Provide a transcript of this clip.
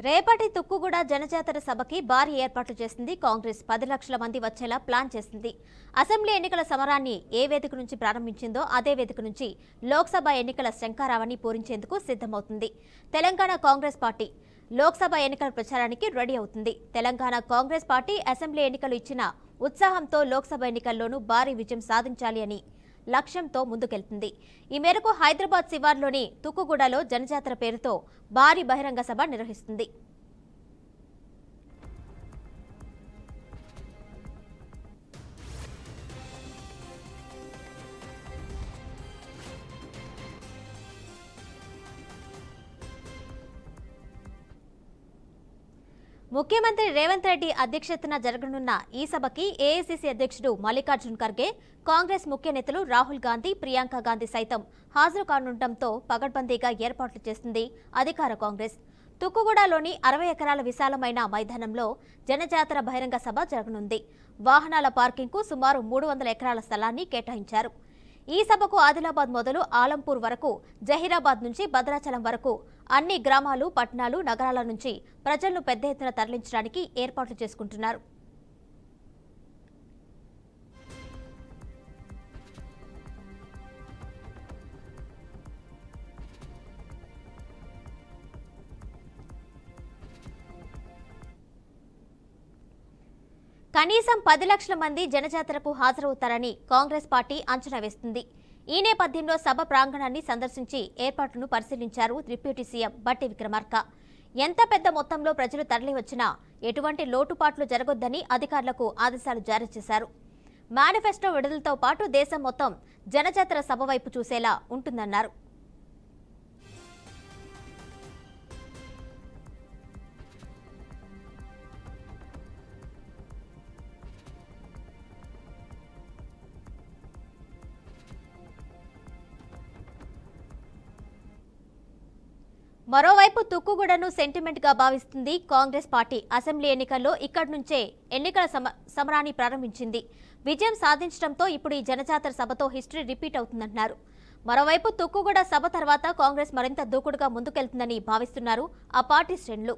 రేపటి తుక్కుగూడ జనజాతర సభకి భారీ ఏర్పాట్లు చేసింది కాంగ్రెస్. 10 లక్షల మంది వచ్చేలా ప్లాన్ చేసింది. అసెంబ్లీ ఎన్నికల సమరాన్ని ఏ వేదిక నుంచి ప్రారంభించిందో అదే వేదిక నుంచి లోక్సభ ఎన్నికల శంఖారావాన్ని పూరించేందుకు సిద్ధమవుతుంది. తెలంగాణ కాంగ్రెస్ పార్టీ లోక్సభ ఎన్నికల ప్రచారానికి రెడీ అవుతుంది. తెలంగాణ కాంగ్రెస్ పార్టీ అసెంబ్లీ ఎన్నికలు ఇచ్చిన ఉత్సాహంతో లోక్సభ ఎన్నికల్లోనూ భారీ విజయం సాధించాలి అని లక్ష్యంతో ముందుకెళ్తుంది. ఈ మేరకు హైదరాబాద్ శివార్లోని తుక్కుగూడలో జనజాతర పేరుతో భారీ బహిరంగ సభ నిర్వహిస్తుంది. ముఖ్యమంత్రి రేవంత్ రెడ్డి అధ్యక్షతన జరగనున్న ఈ సభకి ఏఐసీసీ అధ్యక్షుడు మల్లికార్జున్ ఖర్గే, కాంగ్రెస్ ముఖ్య నేతలు రాహుల్ గాంధీ, ప్రియాంక గాంధీ సైతం హాజరు కానుండటంతో పగడ్బందీగా ఏర్పాట్లు చేస్తుంది అధికార కాంగ్రెస్. తుక్కుగూడలోని 60 ఎకరాల విశాలమైన మైదానంలో జనజాతర బహిరంగ సభ జరగనుంది. వాహనాల పార్కింగ్కు సుమారు 300 ఎకరాల స్థలాన్ని కేటాయించారు. ఈ సభకు ఆదిలాబాద్ మొదలు ఆలంపూర్ వరకు, జహీరాబాద్ నుంచి భద్రాచలం వరకు అన్ని గ్రామాలు, పట్టణాలు, నగరాల నుంచి ప్రజలను పెద్ద ఎత్తున తరలించడానికి ఏర్పాట్లు చేసుకుంటున్నారు. కనీసం 10 లక్షల మంది జనజాతరకు హాజరవుతారని కాంగ్రెస్ పార్టీ అంచనా వేస్తుంది. ఈ నేపథ్యంలో సభ ప్రాంగణాన్ని సందర్శించి ఏర్పాట్లను పరిశీలించారు డిప్యూటీ సీఎం బట్టి విక్రమార్క. ఎంత పెద్ద మొత్తంలో ప్రజలు తరలివచ్చినా ఎటువంటి లోటుపాట్లు జరగొద్దని అధికారులకు ఆదేశాలు జారీ చేశారు. మేనిఫెస్టో విడుదలతో పాటు దేశం మొత్తం జనజాతర సభ వైపు చూసేలా ఉంటుందన్నారు. మరోవైపు తుక్కుగూడను సెంటిమెంట్ గా భావిస్తుంది కాంగ్రెస్ పార్టీ. అసెంబ్లీ ఎన్నికల్లో ఇక్కడి నుంచే ఎన్నికల సమరాన్ని ప్రారంభించింది. విజయం సాధించడంతో ఇప్పుడు ఈ జనజాతర సభతో హిస్టరీ రిపీట్ అవుతుందంటున్నారు. మరోవైపు తుక్కుగూడ సభ తర్వాత కాంగ్రెస్ మరింత దూకుడుగా ముందుకెళ్తుందని భావిస్తున్నారు ఆ పార్టీ శ్రేణులు.